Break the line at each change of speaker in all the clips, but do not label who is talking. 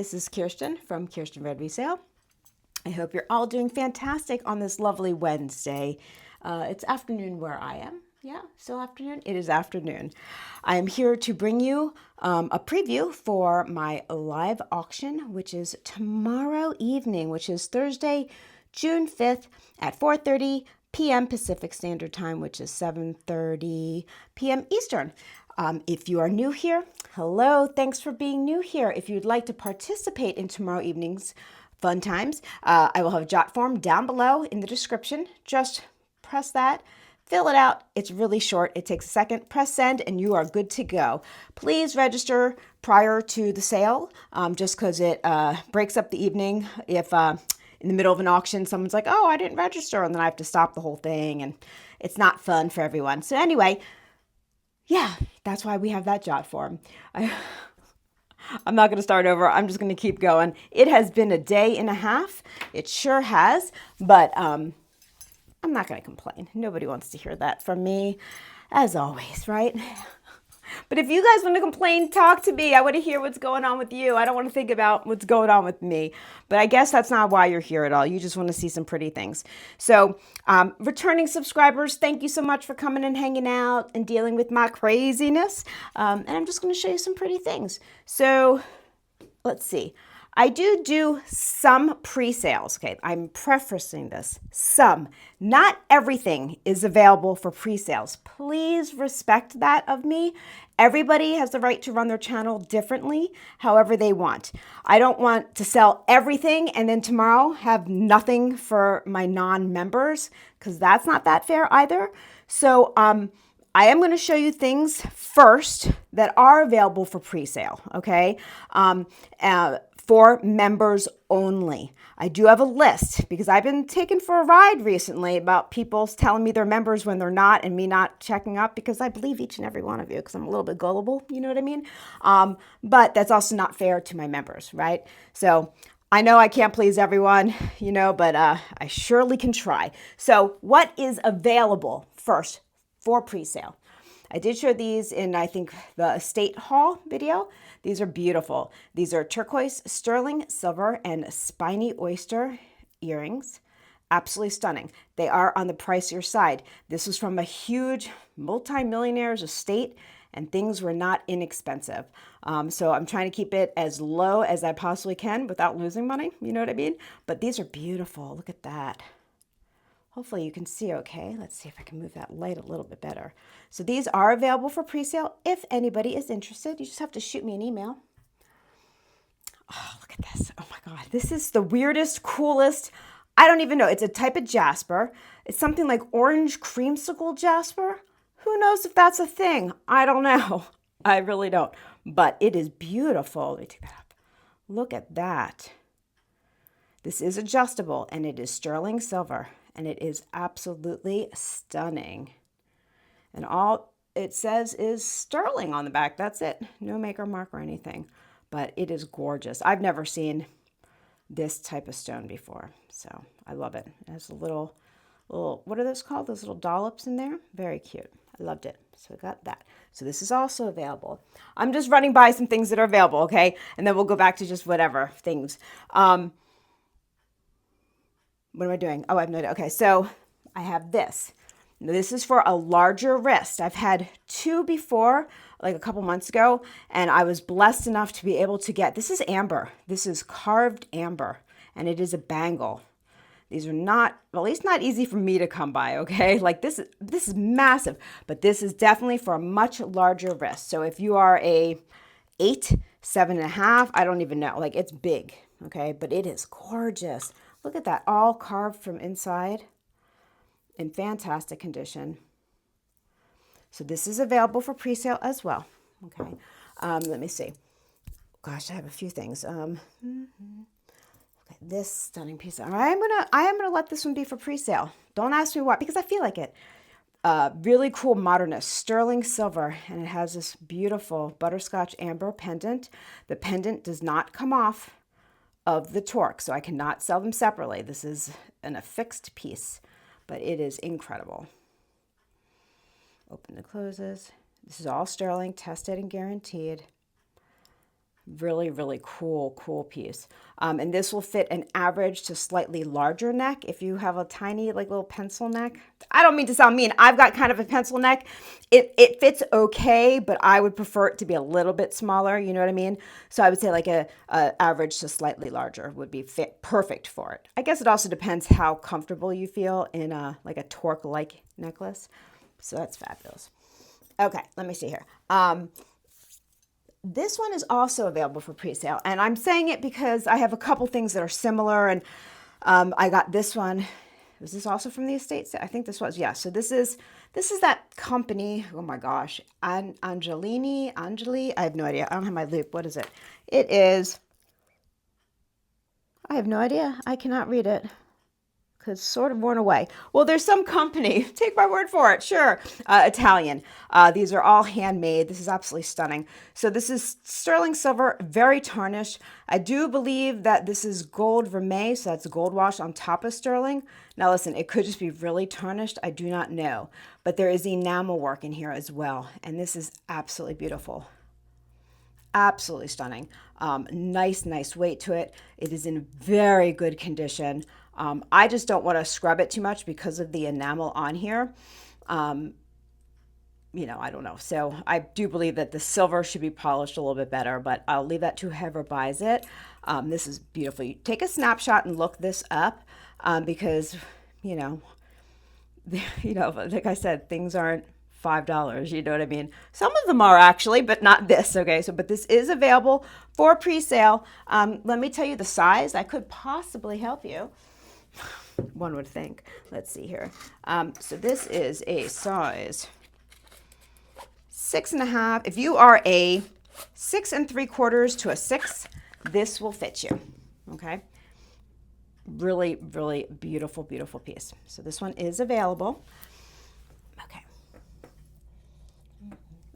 This is Kirsten from Kierstenredresale. I hope you're all doing fantastic on this lovely Wednesday. It's afternoon where I am. Yeah, still afternoon? It is afternoon. I am here to bring you a preview for my live auction, which is tomorrow evening, which is Thursday, June 5th at 4:30 p.m. Pacific Standard Time, which is 7:30 p.m. Eastern. If you are new here, hello, thanks for being new here. If you'd like to participate in tomorrow evening's fun times, I will have a jot form down below in the description. Just press that, fill it out. It's really short. It takes a second. Press send and you are good to go. Please register prior to the sale, just because it breaks up the evening if in the middle of an auction someone's like, oh, I didn't register, and then I have to stop the whole thing, and it's not fun for everyone. So anyway, yeah, that's why we have that jot form. I'm not going to start over. I'm just going to keep going. It has been a day and a half. It sure has, but I'm not going to complain. Nobody wants to hear that from me, as always, right? But if you guys want to complain, talk to me. I want to hear what's going on with you. I don't want to think about what's going on with me. But I guess that's not why you're here at all. You just want to see some pretty things. So returning subscribers, thank you so much for coming and hanging out and dealing with my craziness. And I'm just going to show you some pretty things. So let's see. I do some pre-sales. Okay, I'm prefacing this. Some. Not everything is available for pre-sales. Please respect that of me. Everybody has the right to run their channel differently, however they want. I don't want to sell everything and then tomorrow have nothing for my non-members, because that's not that fair either. So I am going to show you things first that are available for pre-sale, okay? For members only. I do have a list because I've been taken for a ride recently about people telling me they're members when they're not, and me not checking up, because I believe each and every one of you, because I'm a little bit gullible, you know what I mean? But that's also not fair to my members, right? So I know I can't please everyone, you know, but I surely can try. So what is available first for pre-sale? I did show these in, I think, the estate haul video. These are beautiful. These are turquoise, sterling, silver, and spiny oyster earrings. Absolutely stunning. They are on the pricier side. This was from a huge multi-millionaire's estate, and things were not inexpensive. So I'm trying to keep it as low as I possibly can without losing money. You know what I mean? But these are beautiful. Look at that. Hopefully you can see okay. Let's see if I can move that light a little bit better. So these are available for pre-sale. If anybody is interested, you just have to shoot me an email. Oh, look at this. Oh my God. This is the weirdest, coolest. I don't even know. It's a type of jasper. It's something like orange creamsicle jasper. Who knows if that's a thing? I don't know. I really don't. But it is beautiful. Let me take that up. Look at that. This is adjustable and it is sterling silver. And it is absolutely stunning. And all it says is sterling on the back. That's it. No maker mark or anything. But it is gorgeous. I've never seen this type of stone before. So I love it. It has a little, what are those called? Those little dollops in there. Very cute. I loved it. So I got that. So this is also available. I'm just running by some things that are available, okay? And then we'll go back to just whatever things. What am I doing? Oh, I have no idea. Okay, so I have this. This is for a larger wrist. I've had two before, like a couple months ago, and I was blessed enough to be able to get, this is amber. This is carved amber, and it is a bangle. These are not, well, at least not easy for me to come by, okay? Like this is massive, but this is definitely for a much larger wrist. So if you are a 8, 7.5, I don't even know, like it's big, okay? But it is gorgeous. Look at that, all carved from inside in fantastic condition. So this is available for pre-sale as well. Okay, let me see. Gosh, I have a few things. Okay, this stunning piece. I am gonna let this one be for pre-sale. Don't ask me why, because I feel like it. Really cool modernist sterling silver, and it has this beautiful butterscotch amber pendant. The pendant does not come off of the torque, so I cannot sell them separately. This is an affixed piece, but it is incredible. Open and closes. This is all sterling, tested and guaranteed. Really, really cool piece. And this will fit an average to slightly larger neck. If you have a tiny, like little pencil neck, I don't mean to sound mean. I've got kind of a pencil neck. It fits okay, but I would prefer it to be a little bit smaller. You know what I mean? So I would say like a average to slightly larger would be perfect for it. I guess it also depends how comfortable you feel in like a torque-like necklace. So that's fabulous. Okay, let me see here. This one is also available for pre-sale, and I'm saying it because I have a couple things that are similar, and I got this one. Was this also from the estate sale? I think this was, yeah. So this is that company. Oh my gosh, Angeli. I have no idea. I don't have my loop. What is it? It is. I have no idea. I cannot read it. Because it's sort of worn away. Well, there's some company, take my word for it, sure, Italian. These are all handmade. This is absolutely stunning. So this is sterling silver, very tarnished. I do believe that this is gold vermeil, so that's gold wash on top of sterling. Now listen, it could just be really tarnished. I do not know. But there is enamel work in here as well. And this is absolutely beautiful. Absolutely stunning. Nice weight to it. It is in very good condition. I just don't want to scrub it too much because of the enamel on here. You know, I don't know. So I do believe that the silver should be polished a little bit better, but I'll leave that to whoever buys it. This is beautiful. You take a snapshot and look this up because, you know, like I said, things aren't $5, you know what I mean? Some of them are actually, but not this, okay? So, but this is available for pre-sale. Let me tell you the size. I could possibly help you. One would think. Let's see here. So this is a size 6.5. If you are a 6 3/4 to a 6, this will fit you. Okay. Really, really beautiful piece. So this one is available. Okay.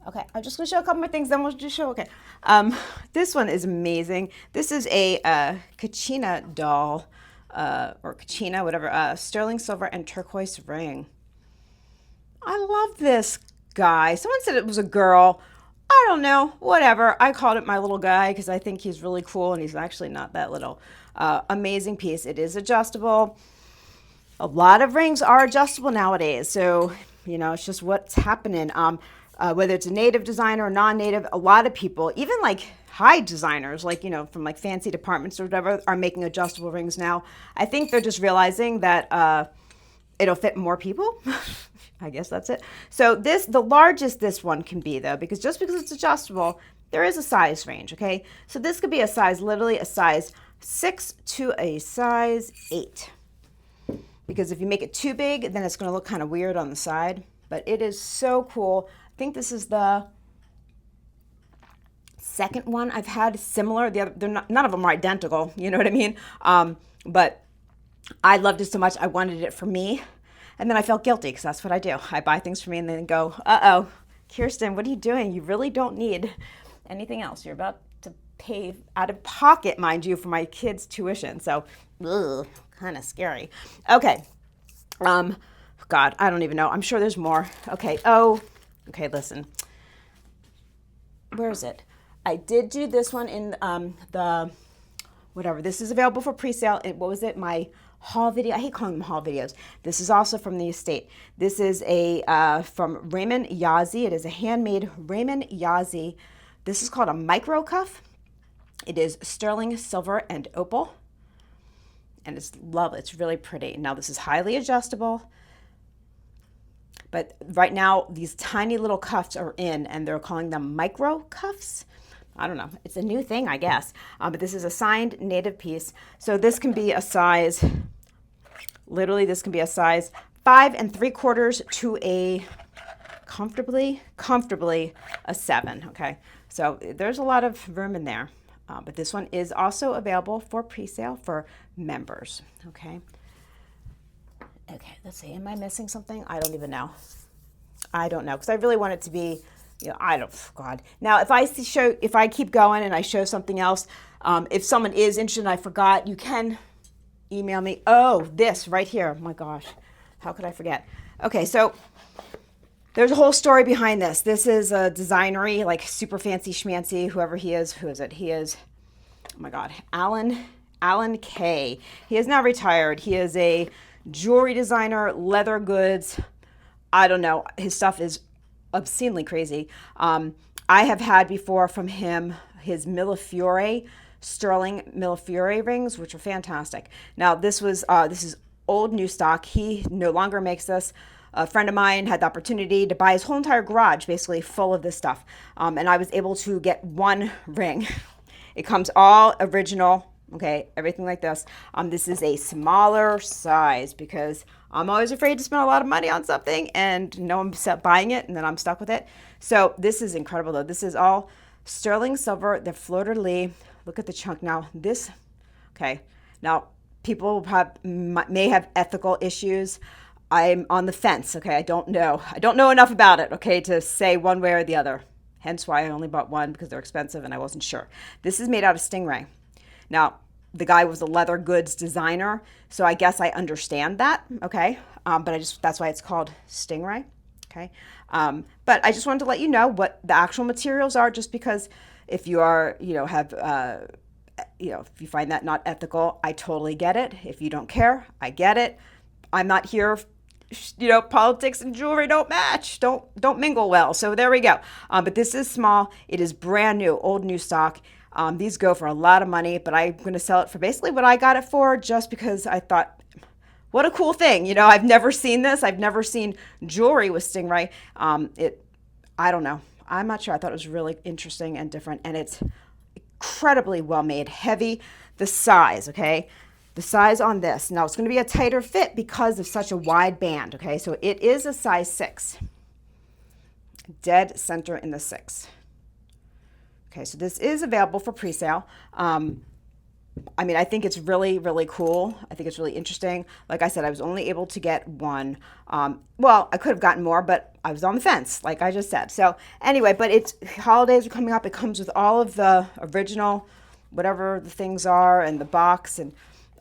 Okay, I'm just gonna show a couple more things, then we'll just show, okay. This one is amazing. This is a Kachina doll, or Kachina, whatever, sterling silver and turquoise ring. I love this guy. Someone said it was a girl. I don't know, whatever. I called it my little guy because I think he's really cool and he's actually not that little. Amazing piece. It is adjustable. A lot of rings are adjustable nowadays, so, you know, it's just what's happening. Whether it's a native designer or non-native, a lot of people, even like high designers, like, you know, from like fancy departments or whatever, are making adjustable rings now. I think they're just realizing that it'll fit more people. I guess that's it. So the largest this one can be though, because just because it's adjustable, there is a size range, okay? So this could be a size, literally a size 6 to a size 8. Because if you make it too big, then it's gonna look kind of weird on the side. But it is so cool. I think this is the second one I've had similar. None of them are identical, you know what I mean? But I loved it so much, I wanted it for me. And then I felt guilty because that's what I do. I buy things for me and then go, uh-oh, Kirsten, what are you doing? You really don't need anything else. You're about to pay out of pocket, mind you, for my kids' tuition. So, kind of scary. Okay. God, I don't even know. I'm sure there's more. Okay. Oh, okay, listen. Where is it? I did do this one in the, whatever. This is available for pre-sale. What was it? My haul video. I hate calling them haul videos. This is also from the estate. This is from Raymond Yazzie. It is a handmade Raymond Yazzie. This is called a micro cuff. It is sterling silver and opal. And it's lovely. It's really pretty. Now this is highly adjustable. But right now, these tiny little cuffs are in, and they're calling them micro cuffs. I don't know. It's a new thing, I guess. But this is a signed native piece. So this can be a size, literally, this can be a size 5 3/4 to a comfortably a 7. Okay. So there's a lot of room in there. But this one is also available for pre-sale for members. Okay. Okay, let's see. Am I missing something? I don't even know. I don't know because I really want it to be, you know, God. Now, if I keep going and I show something else, if someone is interested and I forgot, you can email me. Oh, this right here. Oh my gosh, how could I forget? Okay, so there's a whole story behind this. This is a designery, like super fancy schmancy, whoever he is. Who is it? He is, oh my God, Alan Kay. He is now retired. He is a jewelry designer, leather goods. I don't know. His stuff is obscenely crazy. I have had before from him his Millefiore, sterling Millefiore rings, which are fantastic. Now this is old new stock. He no longer makes this. A friend of mine had the opportunity to buy his whole entire garage basically full of this stuff. And I was able to get one ring. It comes all original, okay, everything like this. This is a smaller size because I'm always afraid to spend a lot of money on something and no one's buying it and then I'm stuck with it. So this is incredible though. This is all sterling silver, the fleur-de-lis. Look at the chunk now. This, okay, now people may have ethical issues. I'm on the fence, okay? I don't know enough about it, okay, to say one way or the other. Hence why I only bought one, because they're expensive and I wasn't sure. This is made out of stingray. Now, the guy was a leather goods designer, so I guess I understand that, okay? But that's why it's called stingray, okay? But I just wanted to let you know what the actual materials are, just because if you are, if you find that not ethical, I totally get it. If you don't care, I get it. I'm not here, politics and jewelry don't match, don't mingle well. So there we go. But this is small. It is brand new, old new stock. These go for a lot of money, but I'm going to sell it for basically what I got it for, just because I thought, what a cool thing. I've never seen this. I've never seen jewelry with stingray. I don't know. I'm not sure. I thought it was really interesting and different, and it's incredibly well made, heavy. The size, okay? The size on this. Now, it's going to be a tighter fit because of such a wide band, okay? So it is a size 6. Dead center in the 6. Okay, so this is available for pre-sale. I think it's really, really cool. I think it's really interesting. Like I said, I was only able to get one. Well, I could have gotten more, but I was on the fence, like I just said. So anyway, but holidays are coming up. It comes with all of the original, whatever the things are, and the box and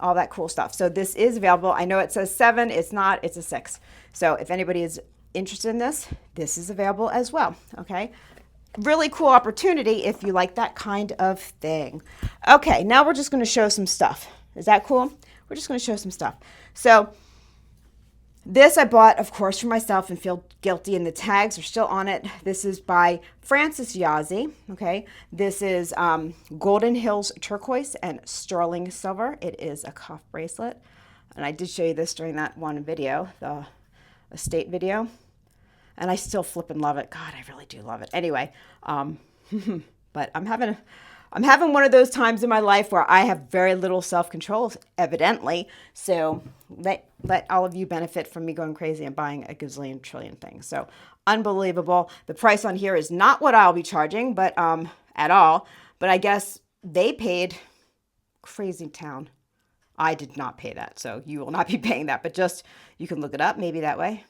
all that cool stuff. So this is available. I know it says 7. It's not. It's a 6. So if anybody is interested in this, this is available as well. Okay. Really cool opportunity if you like that kind of thing. Okay. Now we're just going to show some stuff. Is that cool? We're just going to show some stuff. So this I bought, of course, for myself and feel guilty, and the tags are still on it. This is by Francis Yazzie, okay? This is Golden Hills turquoise and sterling silver. It is a cuff bracelet, and I did show you this during that one video, the estate video, and I still flip and love it. God, I really do love it. Anyway, but I'm having one of those times in my life where I have very little self-control, evidently. So let all of you benefit from me going crazy and buying a gazillion trillion things. So unbelievable. The price on here is not what I'll be charging, but at all. But I guess they paid crazy town. I did not pay that, so you will not be paying that. But just, you can look it up maybe that way.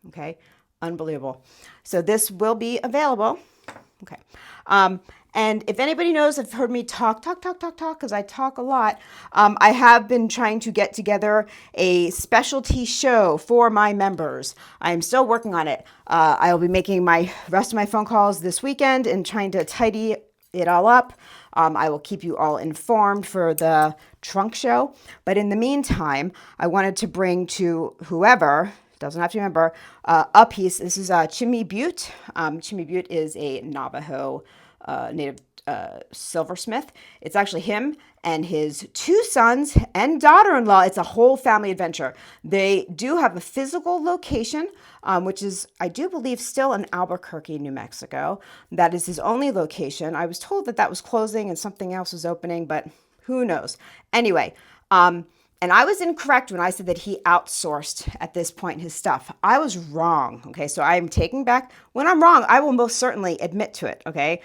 Okay, unbelievable. So this will be available. Okay. And if anybody knows, have heard me talk, because I talk a lot, I have been trying to get together a specialty show for my members. I'm still working on it. I'll be making my rest of my phone calls this weekend and trying to tidy it all up. I will keep you all informed for the trunk show. But in the meantime, I wanted to bring to whoever, doesn't have to remember, a piece. This is Chimmy Butte. Chimmy Butte is a Navajo native silversmith. It's actually him and his 2 sons and daughter-in-law. It's a whole family adventure. They do have a physical location, which is, I do believe, still in Albuquerque, New Mexico. That is his only location. I was told that was closing and something else was opening, but who knows? Anyway, and I was incorrect when I said that he outsourced at this point his stuff. I was wrong. Okay, so I'm taking back. When I'm wrong, I will most certainly admit to it. Okay,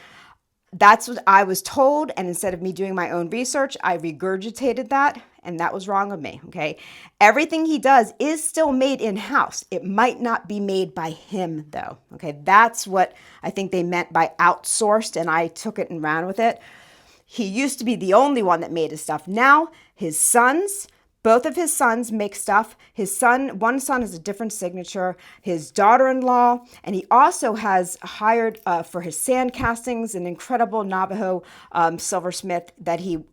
that's what I was told. And instead of me doing my own research, I regurgitated that. And that was wrong of me. Okay, everything he does is still made in-house. It might not be made by him, though. Okay, that's what I think they meant by outsourced. And I took it and ran with it. He used to be the only one that made his stuff. Now his sons Both of his sons make stuff. One son has a different signature, his daughter-in-law, and he also has hired for his sand castings an incredible Navajo silversmith that he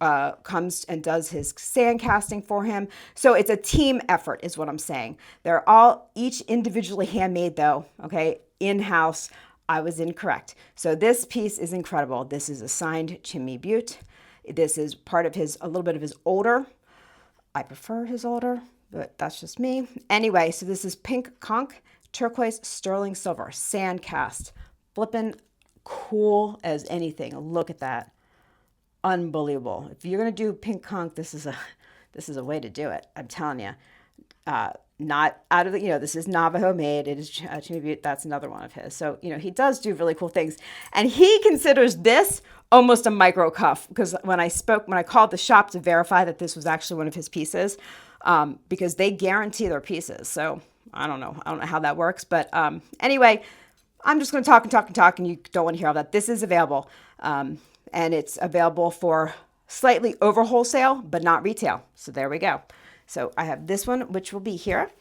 comes and does his sand casting for him. So it's a team effort is what I'm saying. They're all each individually handmade though, okay, in-house. I was incorrect. So this piece is incredible. This is a signed Chimney Butte. This is part of a little bit of his older. I prefer his older, but that's just me. Anyway, so this is pink conch, turquoise, sterling silver, sand cast. Flippin' cool as anything. Look at that. Unbelievable. If you're going to do pink conch, this is a way to do it. I'm telling you. Not out of the, this is Navajo made. It is Chimney Butte. That's another one of his. So, he does do really cool things. And he considers this almost a micro cuff because when I called the shop to verify that this was actually one of his pieces, because they guarantee their pieces. So I don't know how that works. But anyway, I'm just going to talk and talk and talk, and you don't want to hear all that. This is available. And it's available for slightly over wholesale, but not retail. So there we go. So I have this one, which will be here.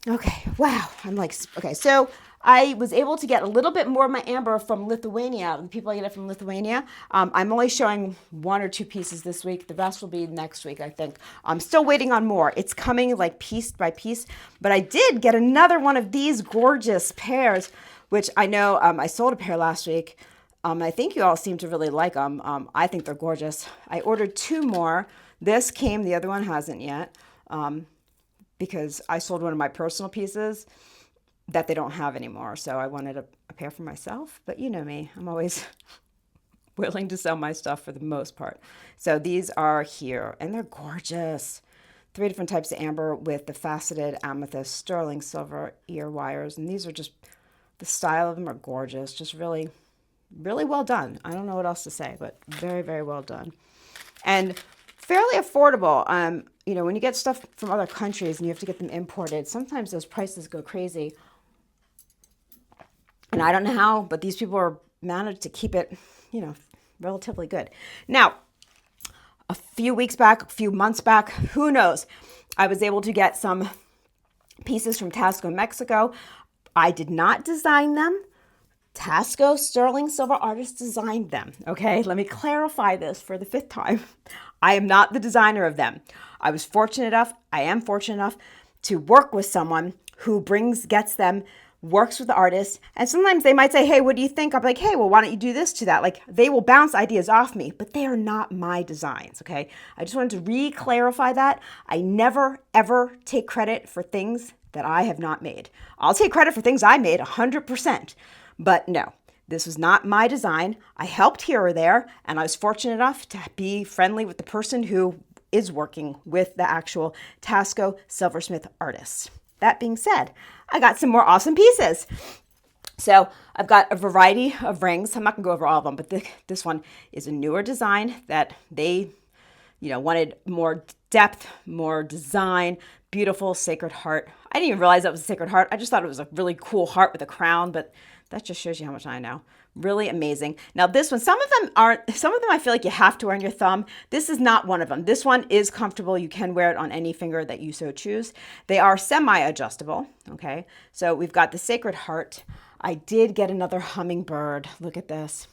Okay, wow. Okay, so I was able to get a little bit more of my amber from Lithuania, the people I get it from Lithuania. I'm only showing 1 or 2 pieces this week. The rest will be next week, I think. I'm still waiting on more. It's coming like piece by piece, but I did get another one of these gorgeous pairs, which I know I sold a pair last week. I think you all seem to really like them. I think they're gorgeous. I ordered 2 more. This came, the other one hasn't yet, because I sold one of my personal pieces that they don't have anymore. So I wanted a pair for myself, but you know me, I'm always willing to sell my stuff for the most part. So these are here and they're gorgeous. 3 different types of amber with the faceted amethyst, sterling silver ear wires. And these are just, the style of them are gorgeous. Just really, really well done. I don't know what else to say, but very, very well done. And fairly affordable. When you get stuff from other countries and you have to get them imported, sometimes those prices go crazy. And I don't know how, but these people are managed to keep it, relatively good. Now, a few months back, who knows, I was able to get some pieces from Tasco, Mexico. I did not design them. Tasco sterling silver artist designed them. Okay, let me clarify this for the 5th time. I am not the designer of them. I am fortunate enough to work with someone who gets them, works with the artist, and sometimes they might say, hey, what do you think? I'm like, hey, well, why don't you do this to that? Like, they will bounce ideas off me, but they are not my designs, okay? I just wanted to re-clarify that. I never, ever take credit for things that I have not made. I'll take credit for things I made 100%, but no. This was not my design. I helped here or there, and I was fortunate enough to be friendly with the person who is working with the actual Tasco silversmith artist. That being said, I got some more awesome pieces. So I've got a variety of rings. I'm not going to go over all of them, but this one is a newer design that they, wanted more depth, more design, beautiful sacred heart. I didn't even realize that was a sacred heart. I just thought it was a really cool heart with a crown, but that just shows you how much I know. Really amazing. Now this one, some of them I feel like you have to wear on your thumb. This is not one of them. This one is comfortable. You can wear it on any finger that you so choose. They are semi-adjustable, okay? So we've got the sacred heart. I did get another hummingbird. Look at this.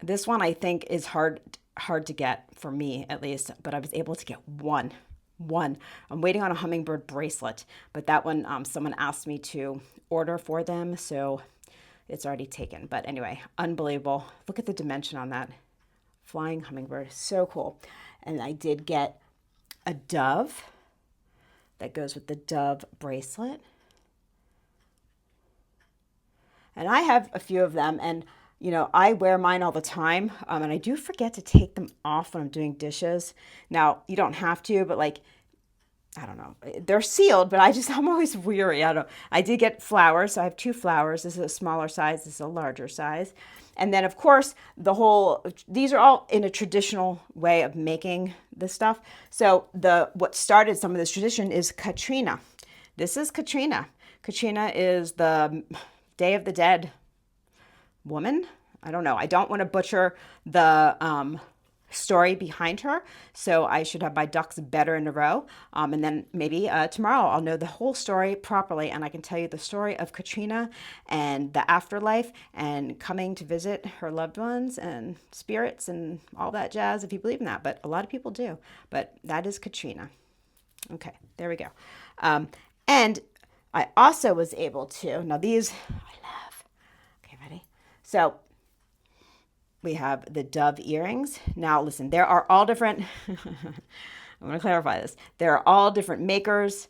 This one I think is hard to get for me at least, but I was able to get one. I'm waiting on a hummingbird bracelet, but that one someone asked me to order for them, so it's already taken. But anyway, unbelievable. Look at the dimension on that flying hummingbird. So cool. And I did get a dove that goes with the dove bracelet. And I have a few of them, and I wear mine all the time, and I do forget to take them off when I'm doing dishes. Now, you don't have to, but I don't know. They're sealed, but I'm always weary. I did get flowers. So I have 2 flowers. This is a smaller size. This is a larger size. And then, of course, these are all in a traditional way of making this stuff. So what started some of this tradition is Katrina. This is Katrina. Katrina is the Day of the Dead woman. I don't know. I don't want to butcher the story behind her. So I should have my ducks better in a row. And then maybe tomorrow I'll know the whole story properly, and I can tell you the story of Katrina and the afterlife and coming to visit her loved ones and spirits and all that jazz, if you believe in that. But a lot of people do. But that is Katrina. Okay, there we go. And I also was able to, now these I love. Okay, ready? So we have the dove earrings. Now, listen, there are all different, I'm going to clarify this. There are all different makers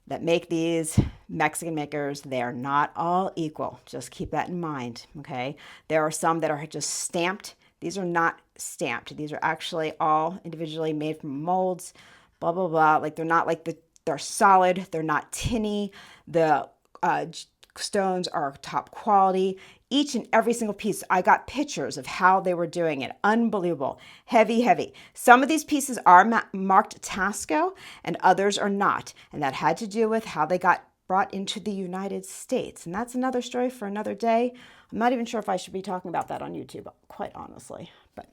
that make these, Mexican makers. They are not all equal. Just keep that in mind, okay? There are some that are just stamped. These are not stamped. These are actually all individually made from molds, blah, blah, blah. Like they're not like they're solid. They're not tinny. The stones are top quality. Each and every single piece, I got pictures of how they were doing it. Unbelievable. Heavy, heavy. Some of these pieces are marked Tasco and others are not. And that had to do with how they got brought into the United States. And that's another story for another day. I'm not even sure if I should be talking about that on YouTube, quite honestly, but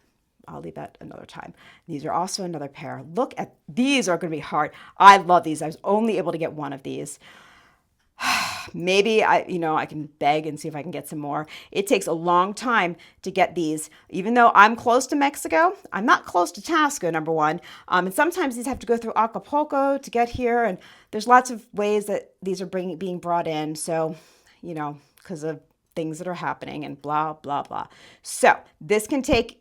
I'll leave that another time. These are also another pair. Look at, these are going to be hard. I love these. I was only able to get one of these. Maybe I can beg and see if I can get some more. It takes a long time to get these. Even though I'm close to Mexico, I'm not close to Tasco, number one. And sometimes these have to go through Acapulco to get here. And there's lots of ways that these are being brought in. So, because of things that are happening and blah, blah, blah. So this can take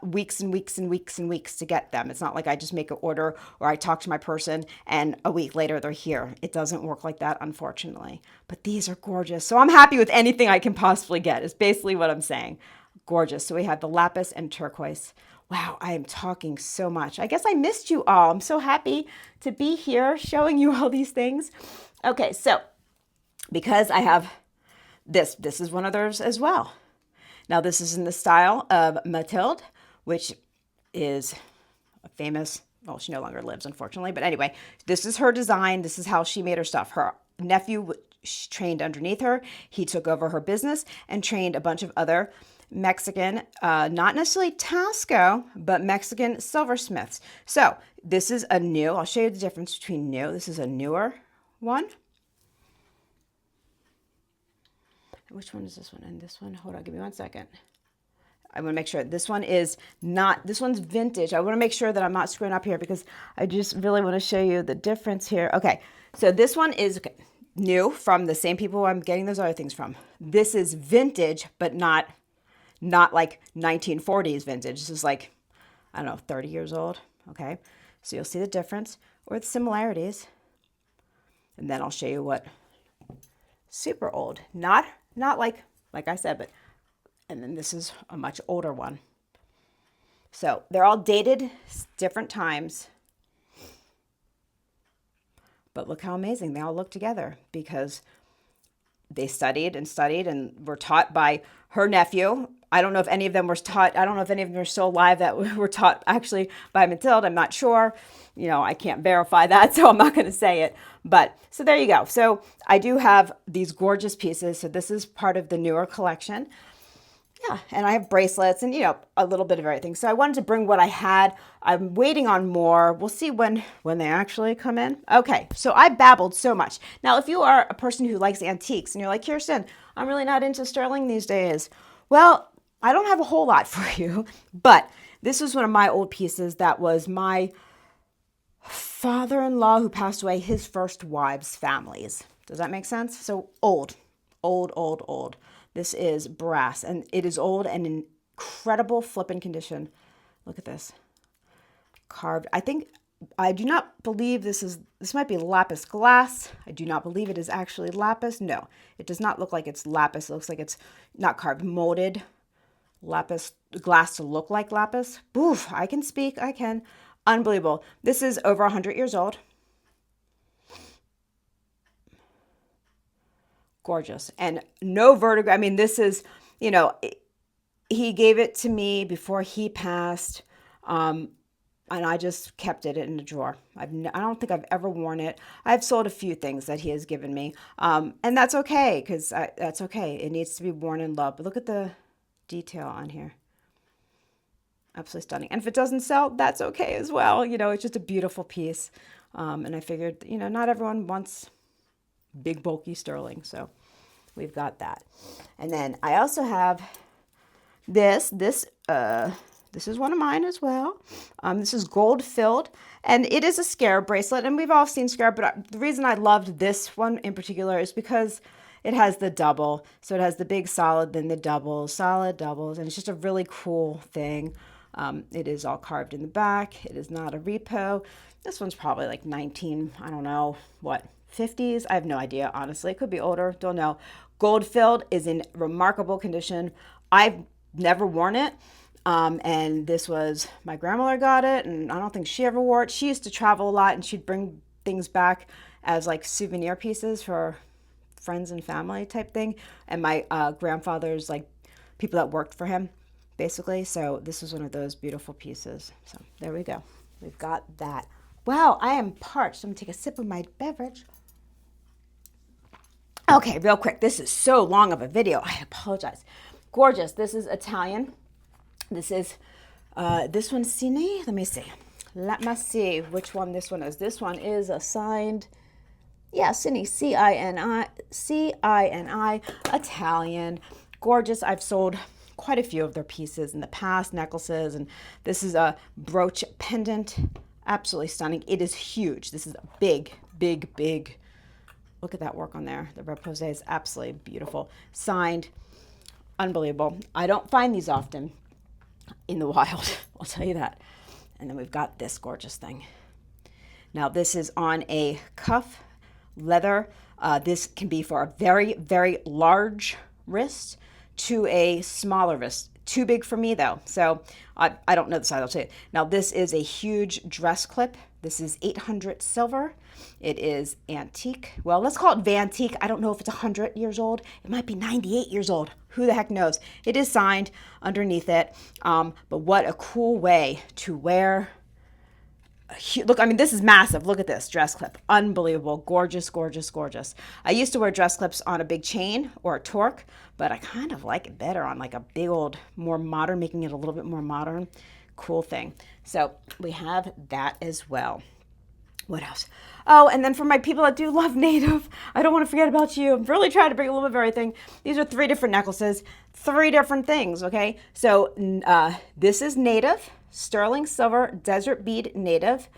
weeks and weeks and weeks and weeks to get them. It's not like I just make an order or I talk to my person and a week later they're here. It doesn't work like that, unfortunately. But these are gorgeous. So I'm happy with anything I can possibly get is basically what I'm saying. Gorgeous. So we have the lapis and turquoise. Wow, I am talking so much. I guess I missed you all. I'm so happy to be here showing you all these things. Okay, so because I have this is one of theirs as well. Now, this is in the style of Mathilde, which is a famous, well, she no longer lives, unfortunately. But anyway, this is her design. This is how she made her stuff. Her nephew trained underneath her. He took over her business and trained a bunch of other Mexican, not necessarily Tasco, but Mexican silversmiths. So this is a new, I'll show you the difference between new. This is a newer one. Which one is this one? And this one, hold on, give me 1 second. I want to make sure this one is not, this one's vintage. I want to make sure that I'm not screwing up here because I just really want to show you the difference here. Okay, so this one is new from the same people I'm getting those other things from. This is vintage, but not like 1940s vintage. This is like, I don't know, 30 years old. Okay, so you'll see the difference or the similarities. And then I'll show you what super old, not like I said, but, and then this is a much older one. So they're all dated, different times, but look how amazing they all look together because they studied and were taught by her nephew. I don't know if any of them were taught. I don't know if any of them are still alive that were taught actually by Mathilde. I'm not sure. I can't verify that, so I'm not going to say it. But so there you go. So I do have these gorgeous pieces. So this is part of the newer collection. Yeah, and I have bracelets and, a little bit of everything. So I wanted to bring what I had. I'm waiting on more. We'll see when they actually come in. Okay, so I babbled so much. Now, if you are a person who likes antiques and you're like, Kirsten, I'm really not into sterling these days. Well, I don't have a whole lot for you, but this was one of my old pieces that was my father-in-law who passed away, his first wife's families. Does that make sense? So old. This is brass, and it is old and in incredible flippin' condition. Look at this. Carved. I do not believe this might be lapis glass. I do not believe it is actually lapis. No, it does not look like it's lapis. It looks like it's not carved, molded lapis glass to look like lapis. Boof, I can speak. I can. Unbelievable. This is over 100 years old. Gorgeous. And no vertigo. I mean, this is, he gave it to me before he passed. And I just kept it in a drawer. I don't think I've ever worn it. I've sold a few things that he has given me. And that's okay, because that's okay. It needs to be worn in love. But look at the detail on here. Absolutely stunning. And if it doesn't sell, that's okay as well. You know, it's just a beautiful piece. And I figured, you know, not everyone wants big, bulky sterling. So we've got that. And then I also have this is one of mine as well. This is gold filled, and it is a scarab bracelet, and we've all seen scarab, but the reason I loved this one in particular is because it has the double. So it has the big solid, then the doubles, solid doubles, and it's just a really cool thing. It is all carved in the back. It is not a repo. This one's probably like 19, I don't know, what, 50s? I have no idea, honestly. It could be older, don't know. Gold filled, is in remarkable condition. I've never worn it. And this was, my grandmother got it, and I don't think she ever wore it. She used to travel a lot, and she'd bring things back as like souvenir pieces for friends and family type thing. And my grandfather's like people that worked for him, basically. So this was one of those beautiful pieces. So there we go. We've got that. Wow, I am parched. I'm gonna take a sip of my beverage. Okay, real quick. This is so long of a video. I apologize. Gorgeous. This is Italian. This is, this one's Cine. Let me see which one this one is. This one is a signed, yeah, Cine, C-I-N-I, Italian. Gorgeous. I've sold quite a few of their pieces in the past, necklaces, and this is a brooch pendant. Absolutely stunning. It is huge. This is a big, big, big. Look at that work on there. The repose is absolutely beautiful. Signed. Unbelievable. I don't find these often in the wild, I'll tell you that. And then we've got this gorgeous thing. Now this is on a cuff leather. This can be for a very, very large wrist to a smaller wrist. Too big for me though, so I don't know the size, I'll tell you. Now this is a huge dress clip. This is 800 silver. It is antique. Well, let's call it Vantique. I don't know if it's 100 years old. It might be 98 years old. Who the heck knows? It is signed underneath it. But what a cool way to wear. Look, I mean, this is massive. Look at this dress clip. Unbelievable. Gorgeous, gorgeous, gorgeous. I used to wear dress clips on a big chain or a torque, but I kind of like it better on like a big old, more modern, making it a little bit more modern. Cool thing. So we have that as well. What else? Oh, and then for my people that do love native, I don't want to forget about you. I'm really trying to bring a little bit of everything. These are 3 different necklaces, 3 different things, okay? So this is native, sterling silver, desert bead native.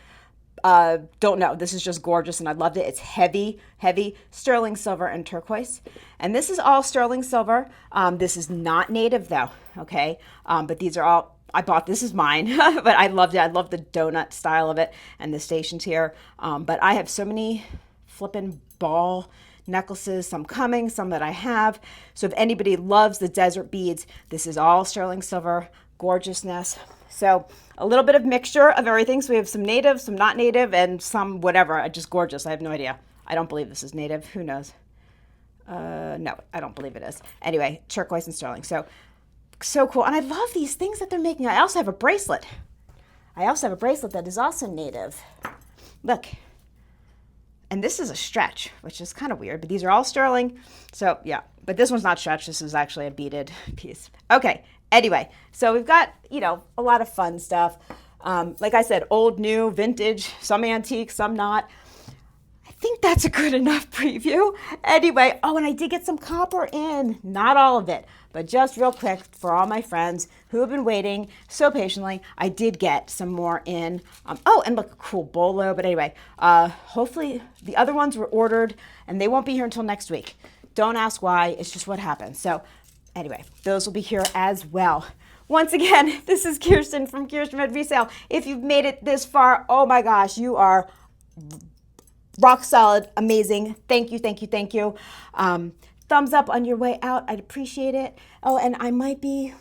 Don't know. This is just gorgeous, and I loved it. It's heavy, heavy sterling silver and turquoise. And this is all sterling silver. This is not native, though, okay? But these are all... I bought, this is mine, but I loved it. I love the donut style of it and the stations here. But I have so many flippin' ball necklaces, some coming, some that I have. So if anybody loves the desert beads, this is all sterling silver, gorgeousness. So a little bit of mixture of everything. So we have some native, some not native, and some whatever, just gorgeous. I have no idea. I don't believe this is native. Who knows? No, I don't believe it is. Anyway, turquoise and sterling. So cool. And I love these things that they're making. I also have a bracelet. That is also native. Look. And this is a stretch, which is kind of weird, but these are all sterling. So yeah, but this one's not stretched. This is actually a beaded piece. Okay. Anyway, so we've got, a lot of fun stuff. Like I said, old, new, vintage, some antique, some not. I think that's a good enough preview. Anyway, oh, and I did get some copper in. Not all of it, but just real quick for all my friends who have been waiting so patiently, I did get some more in. Oh, and look, a cool bolo. But anyway, hopefully the other ones were ordered and they won't be here until next week. Don't ask why, it's just what happens. So anyway, those will be here as well. Once again, this is Kirsten from Kierstenredresale. If you've made it this far, oh my gosh, you are rock solid, amazing. Thank you, thank you, thank you. Thumbs up on your way out. I'd appreciate it. Oh, and I might be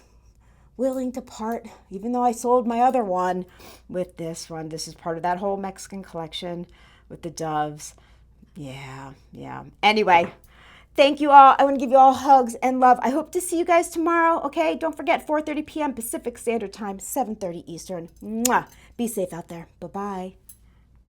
willing to part, even though I sold my other one, with this one. This is part of that whole Mexican collection with the doves. Yeah. Anyway, thank you all. I want to give you all hugs and love. I hope to see you guys tomorrow, okay? Don't forget, 4:30 p.m. Pacific Standard Time, 7:30 Eastern. Mwah. Be safe out there. Bye-bye.